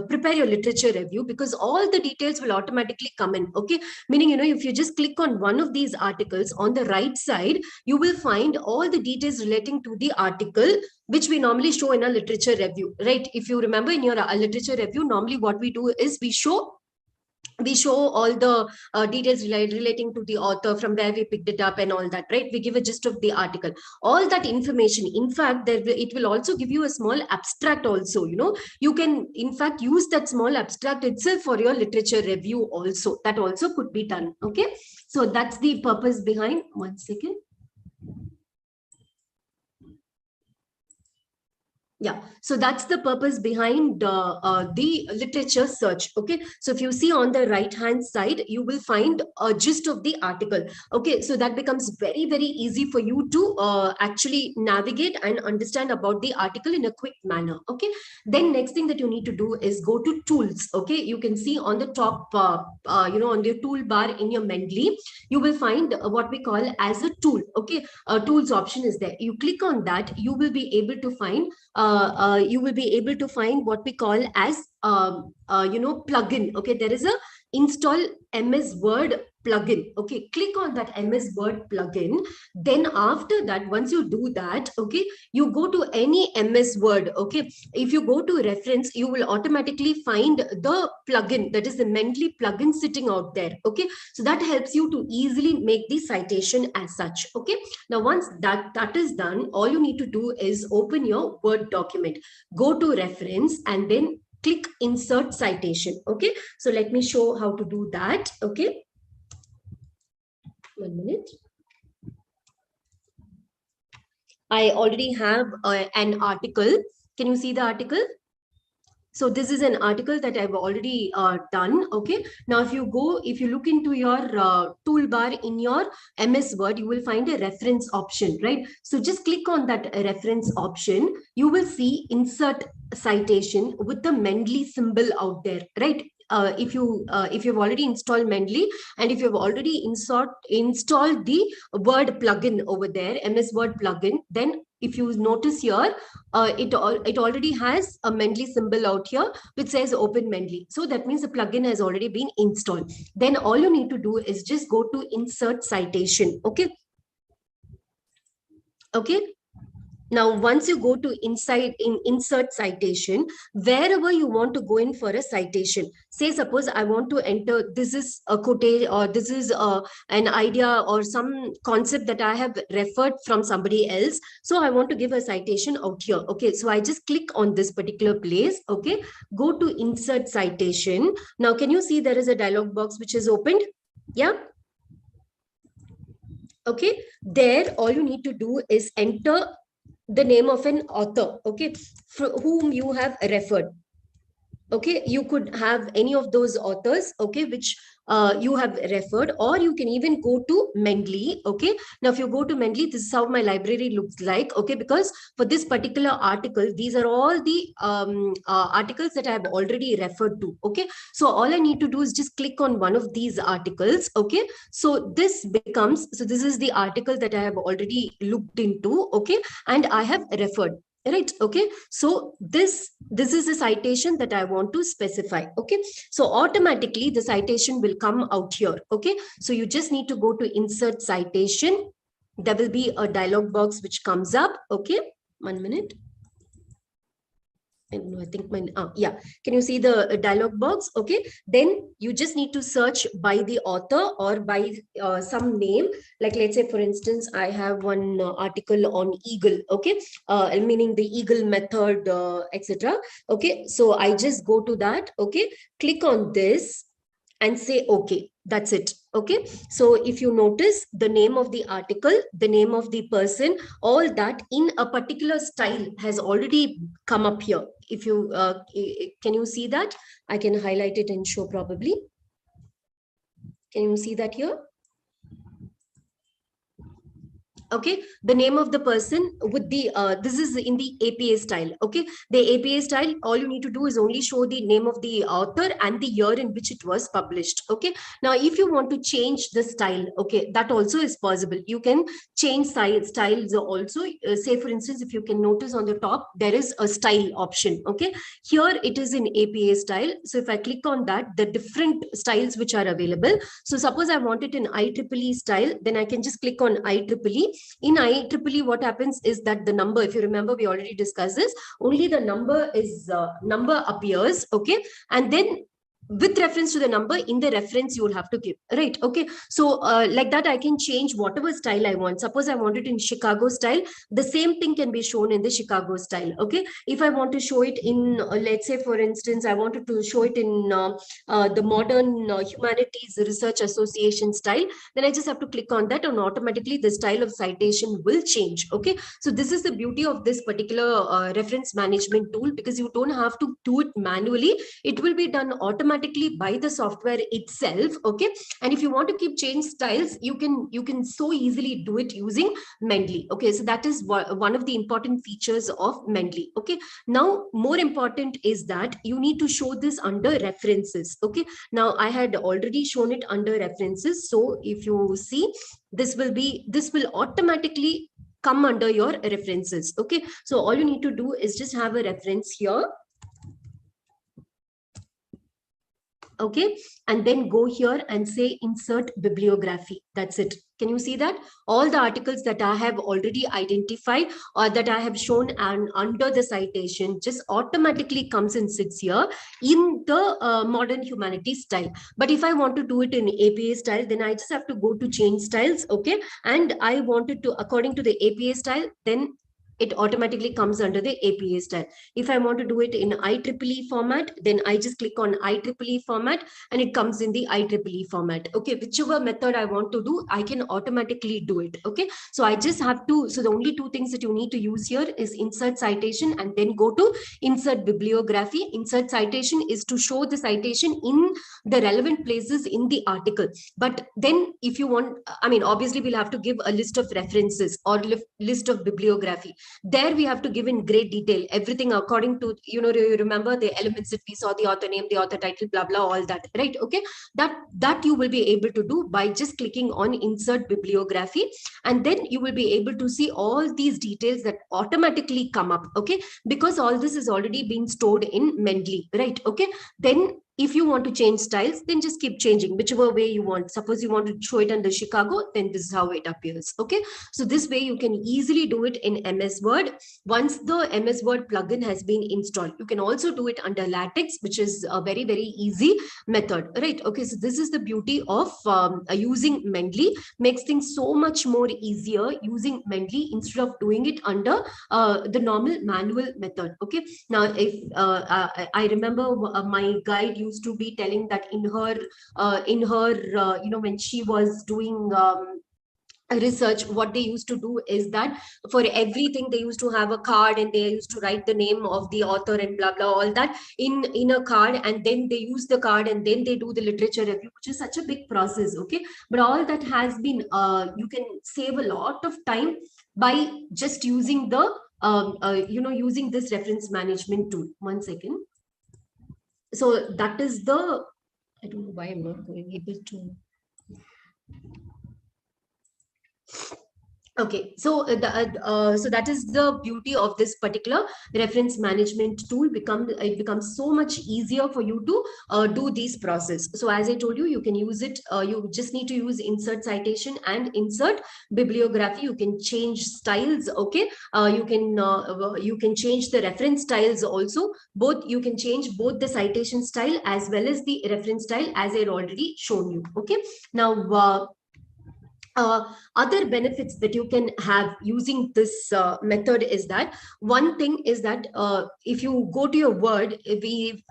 prepare your literature review, because all the details will automatically come in. Okay, meaning, if you just click on one of these articles, on the right side you will find all the details relating to the article, which we normally show in a literature review, right? If you remember, in your literature review, normally what we do is we show all the details relating to the author, from where we picked it up and all that, right? We give a gist of the article, all that information. In fact, it will also give you a small abstract also. You can in fact use that small abstract itself for your literature review also. That also could be done. Okay, so that's the purpose behind. 1 second. Yeah, so that's the purpose behind the literature search. Okay, so if you see on the right hand side, you will find a gist of the article. Okay, so that becomes very, very easy for you to actually navigate and understand about the article in a quick manner. Okay, then next thing that you need to do is go to tools. Okay, you can see on the top, on the toolbar in your Mendeley, you will find what we call as a tool. Okay, a tools option is there. You click on that, you will be able to find what we call as plugin. Okay, there is a install MS Word plugin. Okay, click on that MS Word plugin. Then after that, once you do that, okay, you go to any MS Word. Okay, if you go to reference, you will automatically find the plugin, that is the Mendeley plugin sitting out there. Okay, so that helps you to easily make the citation as such. Okay, now once that is done, all you need to do is open your Word document, go to reference, and then click insert citation. Okay, so let me show how to do that. Okay, 1 minute. I already have an article. Can you see the article? So this is an article that I've already done. Okay, now if you look into your toolbar in your MS Word, you will find a reference option, right? So just click on that reference option. You will see insert citation with the Mendeley symbol out there, right? If you've already installed Mendeley, and if you've already installed the Word plugin over there, MS Word plugin, then if you notice here, it already has a Mendeley symbol out here which says open Mendeley. So that means the plugin has already been installed. Then all you need to do is just go to insert citation. Okay. Okay. Now, once you go to insert citation, wherever you want to go in for a citation, say suppose I want to enter, this is a quotation, or this is an idea or some concept that I have referred from somebody else. So I want to give a citation out here. Okay, so I just click on this particular place. Okay, go to insert citation. Now, can you see there is a dialog box which is opened? Yeah. Okay, there all you need to do is enter the name of an author, okay, whom you have referred. Okay, you could have any of those authors, okay, which you have referred, or you can even go to Mendeley. Okay, now if you go to Mendeley, this is how my library looks like. Okay, because for this particular article, these are all the articles that I have already referred to. Okay, so all I need to do is just click on one of these articles. Okay, so this is the article that I have already looked into. Okay, and I have referred. Right. Okay, so this is a citation that I want to specify. Okay, so automatically the citation will come out here. Okay, so you just need to go to insert citation. There will be a dialog box which comes up. Okay, 1 minute. I think yeah, can you see the dialog box? Okay, then you just need to search by the author or by some name. Like, let's say, for instance, I have one article on eagle. Okay, meaning the eagle method, etc. Okay, so I just go to that. Okay, click on this and say okay. That's it. Okay, so if you notice, the name of the article, the name of the person, all that in a particular style has already come up here. If you can you see that? I can highlight it and show probably. Can you see that here? Okay, the name of the person with the this is in the APA style. Okay, the APA style, all you need to do is only show the name of the author and the year in which it was published. Okay, now if you want to change the style, okay, that also is possible. You can change styles also. Say for instance, if you can notice on the top, there is a style option. Okay, here it is in APA style. So if I click on that, the different styles which are available. So suppose I want it in IEEE style, then I can just click on IEEE. In IEEE, what happens is that the number, if you remember, we already discussed this, only the number appears. Okay, and then with reference to the number in the reference you will have to give, right? Okay, so like that I can change whatever style I want. Suppose I want it in Chicago style, the same thing can be shown in the Chicago style. Okay, if I want to show it in let's say for instance I wanted to show it in the Modern Humanities Research Association style, then I just have to click on that and automatically the style of citation will change. Okay, so this is the beauty of this particular reference management tool, because you don't have to do it manually, it will be done automatically by the software itself. Okay, and if you want to keep change styles, you can so easily do it using Mendeley. Okay, so that is one of the important features of Mendeley. Okay, now more important is that you need to show this under references. Okay, now I had already shown it under references, so if you see, this will automatically come under your references. Okay, so all you need to do is just have a reference here. Okay, and then go here and say insert bibliography. That's it. Can you see that all the articles that I have already identified or that I have shown and under the citation just automatically comes and sits here in the Modern Humanities style. But if I want to do it in APA style, then I just have to go to change styles. Okay, and I wanted to according to the APA style, then it automatically comes under the APA style. If I want to do it in IEEE format, then I just click on IEEE format and it comes in the IEEE format. Okay, whichever method I want to do, I can automatically do it. Okay, so I just have to, so the only two things that you need to use here is insert citation and then go to insert bibliography. Insert citation is to show the citation in the relevant places in the article. But then if you want, I mean, obviously we'll have to give a list of references or list of bibliography. There we have to give in great detail everything according to, you remember the elements that we saw, the author name, the author title, blah blah, all that, right? Okay, that you will be able to do by just clicking on insert bibliography, and then you will be able to see all these details that automatically come up. Okay, because all this is already being stored in Mendeley, right? Okay, then if you want to change styles, then just keep changing whichever way you want. Suppose you want to show it under Chicago, then this is how it appears. Okay, so this way you can easily do it in MS Word. Once the MS Word plugin has been installed, you can also do it under LaTeX, which is a very, very easy method, right? Okay, so this is the beauty of using Mendeley. Makes things so much more easier using Mendeley instead of doing it under the normal manual method. Okay, now if I remember my guide used to be telling that in her when she was doing research, what they used to do is that for everything they used to have a card and they used to write the name of the author and blah blah, all that in a card, and then they use the card and then they do the literature review, which is such a big process. Okay, but all that has been you can save a lot of time by just using the using this reference management tool. One second. So that is the, I don't know why I'm not going able to. Okay, so so that is the beauty of this particular reference management tool. It becomes so much easier for you to do these process. So as I told you, you can use it. You just need to use insert citation and insert bibliography. You can change styles. Okay, you can change the reference styles also. Both you can change both the citation style as well as the reference style, as I had already shown you. Okay, now. Other benefits that you can have using this method is that one thing is that if you go to your Word,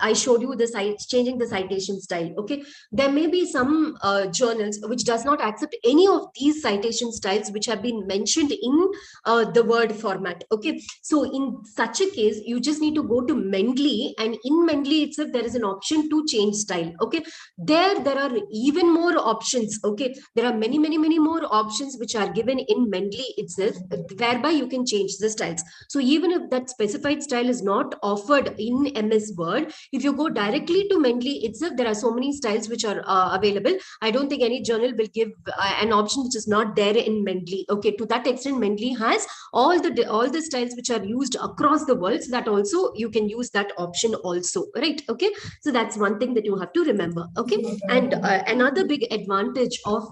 I showed you the changing the citation style. Okay, there may be some journals which does not accept any of these citation styles which have been mentioned in the Word format. Okay, so in such a case, you just need to go to Mendeley, and in Mendeley itself there is an option to change style. Okay, there are even more options. Okay, there are many more options which are given in Mendeley itself, whereby you can change the styles. So even if that specified style is not offered in MS Word, if you go directly to Mendeley itself, there are so many styles which are available. I don't think any journal will give an option which is not there in Mendeley. Okay, to that extent, Mendeley has all the styles which are used across the world, so that also you can use that option also, right? Okay, so that's one thing that you have to remember. Okay, and another big advantage of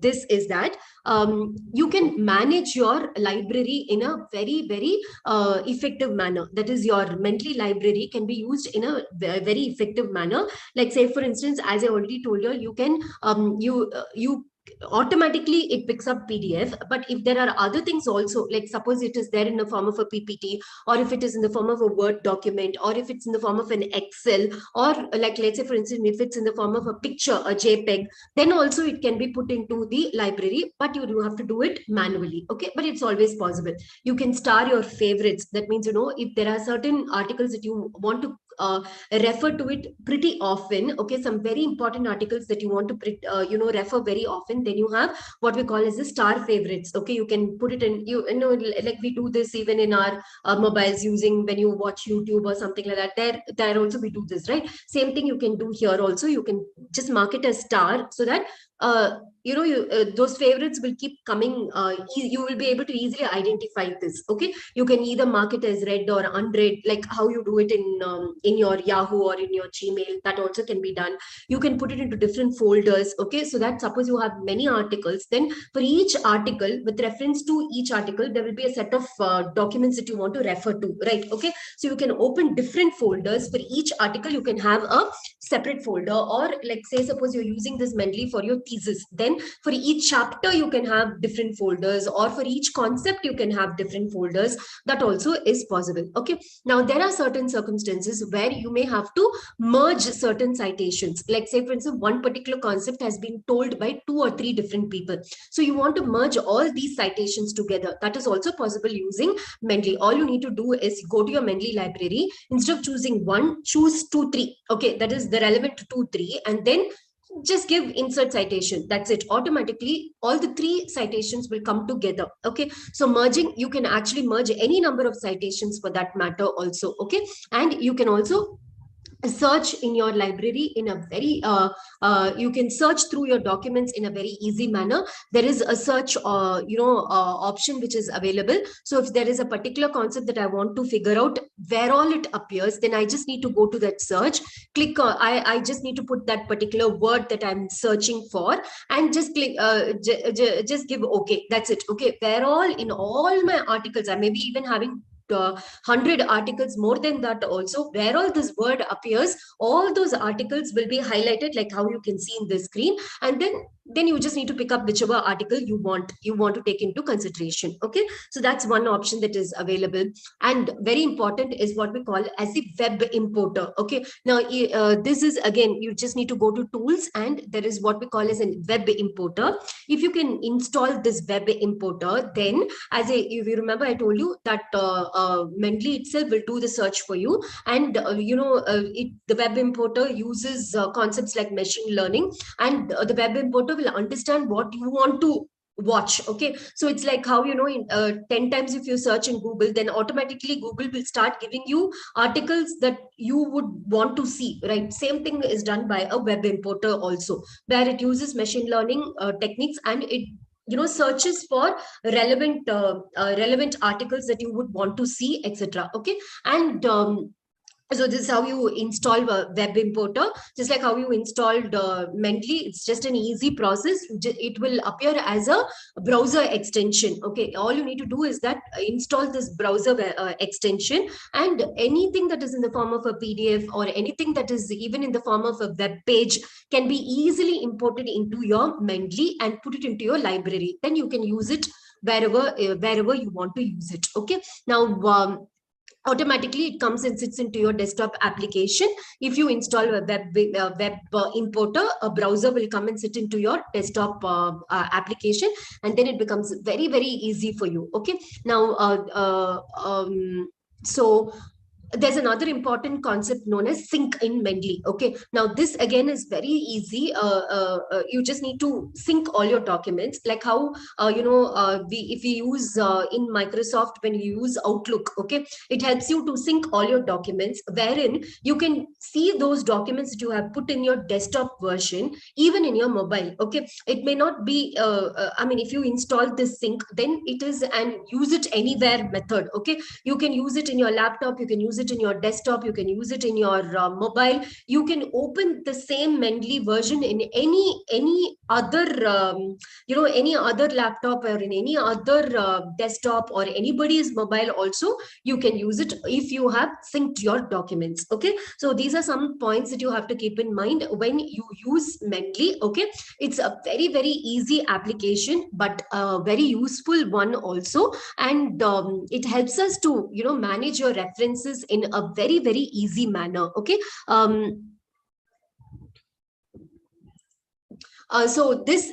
this is that you can manage your library in a very, very effective manner. That is, your Mendeley library can be used in a very effective manner. Like, say for instance, as I already told you, you can you automatically it picks up PDF. But if there are other things also, like suppose it is there in the form of a PPT, or if it is in the form of a Word document, or if it's in the form of an Excel, or like, let's say for instance, if it's in the form of a picture, a JPEG, then also it can be put into the library, but you do have to do it manually. Okay, but it's always possible. You can star your favorites. That means, if there are certain articles that you want to refer to it pretty often, okay, some very important articles that you want to refer very often, then you have what we call as the star favorites. Okay, you can put it in, like we do this even in our mobiles, using when you watch YouTube or something like that. There also we do this, right? Same thing you can do here also. You can just mark it as star, so that those favorites will keep coming. You will be able to easily identify this. Okay, you can either mark it as read or unread, like how you do it in your Yahoo or in your Gmail. That also can be done. You can put it into different folders. Okay, so that suppose you have many articles, then for each article, with reference to each article, there will be a set of documents that you want to refer to, right? Okay, so you can open different folders for each article. You can have a separate folder, or like, say suppose you're using this Mendeley for your thesis, then for each chapter you can have different folders, or for each concept you can have different folders. That also is possible. Okay, now there are certain circumstances where you may have to merge certain citations. Like, say for instance, one particular concept has been told by 2 or 3 different people, so you want to merge all these citations together. That is also possible using Mendeley. All you need to do is go to your Mendeley library. Instead of choosing one, choose 2, 3. Okay, that is the relevant 2, 3, and then just give insert citation. That's it. Automatically all the 3 citations will come together. Okay, so merging, you can actually merge any number of citations for that matter also. Okay, and you can also search in your library in a very you can search through your documents in a very easy manner. There is a search option which is available. So if there is a particular concept that I want to figure out where all it appears, then I just need to go to that search, click I just need to put that particular word that I'm searching for, and just click just give okay. That's it. Okay, where all in all my articles, I may be even having 100 articles, more than that also, where all this word appears, all those articles will be highlighted like how you can see in the screen. And then you just need to pick up whichever article you want to take into consideration. Okay, so that's one option that is available. And very important is what we call as the web importer. Okay, now this is, again, you just need to go to tools, and there is what we call as a web importer. If you can install this web importer, then if you remember, I told you that Mendeley itself will do the search for you. And the web importer uses concepts like machine learning, and the web importer will understand what you want to watch. Okay, so it's like how, in 10 times if you search in Google, then automatically Google will start giving you articles that you would want to see, right? Same thing is done by a web importer also, where it uses machine learning techniques, and it searches for relevant articles that you would want to see, etc. Okay, and so this is how you install a web importer. Just like how you installed Mendeley, it's just an easy process. It will appear as a browser extension. Okay, all you need to do is that install this browser extension, and anything that is in the form of a PDF, or anything that is even in the form of a web page, can be easily imported into your Mendeley and put it into your library. Then you can use it wherever you want to use it. Okay, now automatically it comes and sits into your desktop application. If you install a web importer, a browser will come and sit into your desktop application, and then it becomes very, very easy for you. Okay, now so there's another important concept known as sync in Mendeley. Okay, now this again is very easy. You just need to sync all your documents, like how if we use in Microsoft, when you use Outlook, okay, it helps you to sync all your documents, wherein you can see those documents that you have put in your desktop version even in your mobile. Okay, it may not be if you install this sync, then it is an use it anywhere method. Okay, you can use it in your laptop, you can use it it in your desktop, you can use it in your mobile. You can open the same Mendeley version in any other any other laptop or in any other desktop or anybody's mobile also. You can use it if you have synced your documents. Okay, so these are some points that you have to keep in mind when you use Mendeley. Okay, it's a very, very easy application, but a very useful one also. And it helps us to, manage your references in a very, very easy manner. Okay. So this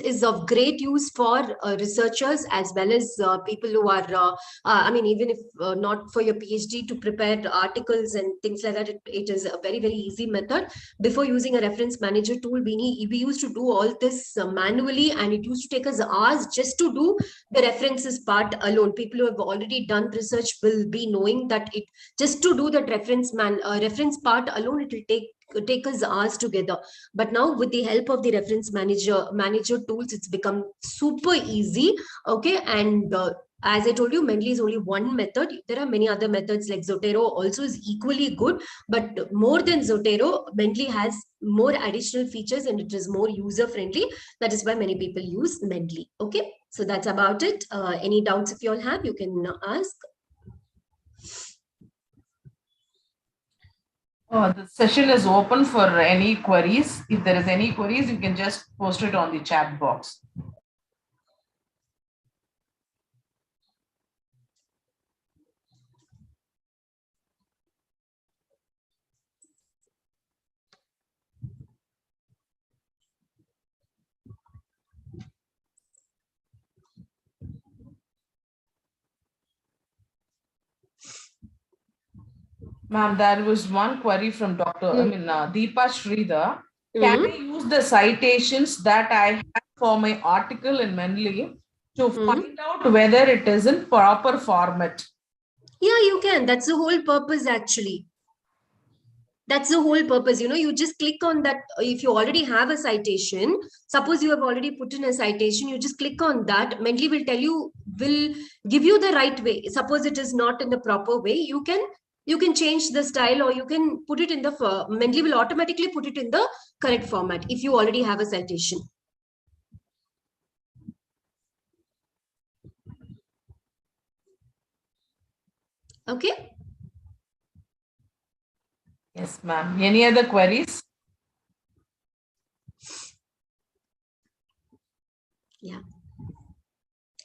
is of great use for researchers as well as people who are, I mean, even if not for your PhD, to prepare articles and things like that. It is a very, very easy method. Before using a reference manager tool, we used to do all this manually, and it used to take us hours just to do the references part alone. People who have already done research will be knowing that it just to do that reference part alone, it will take us hours together. But now with the help of the reference manager tools, it's become super easy. Okay, and as I told you, Mendeley is only one method. There are many other methods like Zotero also is equally good, but more than Zotero, Mendeley has more additional features and it is more user friendly. That is why many people use Mendeley. Okay, so that's about it. Any doubts if you all have, you can ask. The session is open for any queries. If there is any queries, you can just post it on the chat box. Ma'am, there was one query from Deepa Sridhar. Can I use the citations that I have for my article in Mendeley to find out whether it is in proper format? Yeah, you can. That's the whole purpose, actually. That's the whole purpose. You just click on that. If you already have a citation, suppose you have already put in a citation, you just click on that. Mendeley will give you the right way. Suppose it is not in the proper way, you can change the style, or you can put it in the, Mendeley will automatically put it in the correct format if you already have a citation. Okay. Yes, ma'am. Any other queries? Yeah.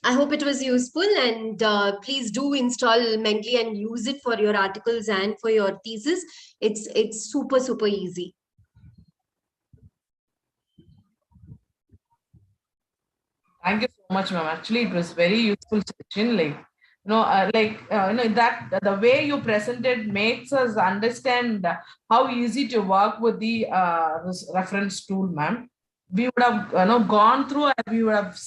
I hope it was useful, and please do install Mendeley and use it for your articles and for your thesis. It's super, super easy. Thank you so much, ma'am. Actually, it was very useful session. That the way you presented makes us understand how easy to work with the reference tool, ma'am. We would have gone through and we would have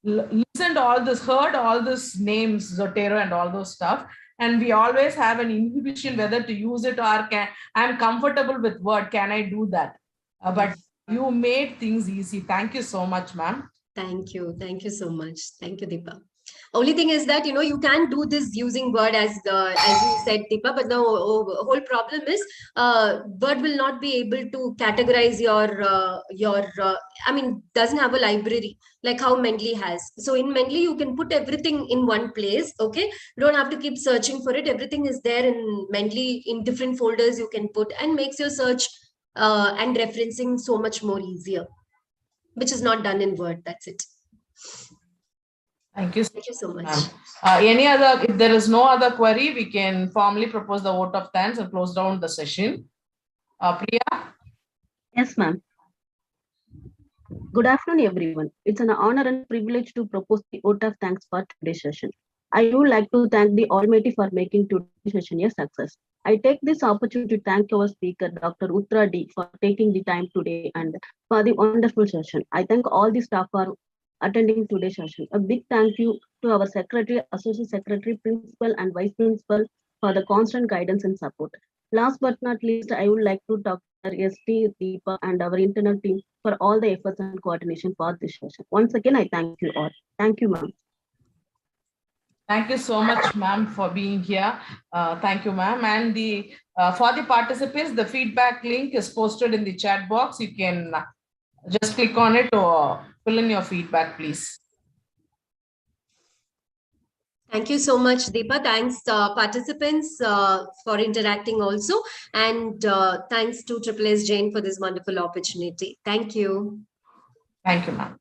listened all this, heard all this names, Zotero and all those stuff, and we always have an inhibition whether to use it or I'm comfortable with Word. Can I do that? But you made things easy. Thank you so much, ma'am. Thank you. Thank you so much. Thank you, Deepa. Only thing is that, you can do this using Word as you said, Deepa, but the whole problem is Word will not be able to categorize doesn't have a library like how Mendeley has. So in Mendeley, you can put everything in one place. Okay. You don't have to keep searching for it. Everything is there in Mendeley in different folders you can put, and makes your search and referencing so much more easier, which is not done in Word. That's it. Thank you. Thank you so much. If there is no other query, we can formally propose the vote of thanks and close down the session. Priya? Yes, ma'am. Good afternoon, everyone. It's an honor and privilege to propose the vote of thanks for today's session. I would like to thank the Almighty for making today's session a success. I take this opportunity to thank our speaker, Dr. Uttara D, for taking the time today and for the wonderful session. I thank all the staff for attending today's session. A big thank you to our secretary, associate secretary, principal, and vice principal for the constant guidance and support. Last but not least, I would like to talk to ST, Deepa, and our internal team for all the efforts and coordination for this session. Once again, I thank you all. Thank you, ma'am. Thank you so much, ma'am, for being here. Thank you, ma'am. And for the participants, the feedback link is posted in the chat box. You can just click on it or fill in your feedback, please. Thank you so much, Deepa. Thanks, participants, for interacting also. And thanks to Triple S Jane for this wonderful opportunity. Thank you. Thank you, ma'am.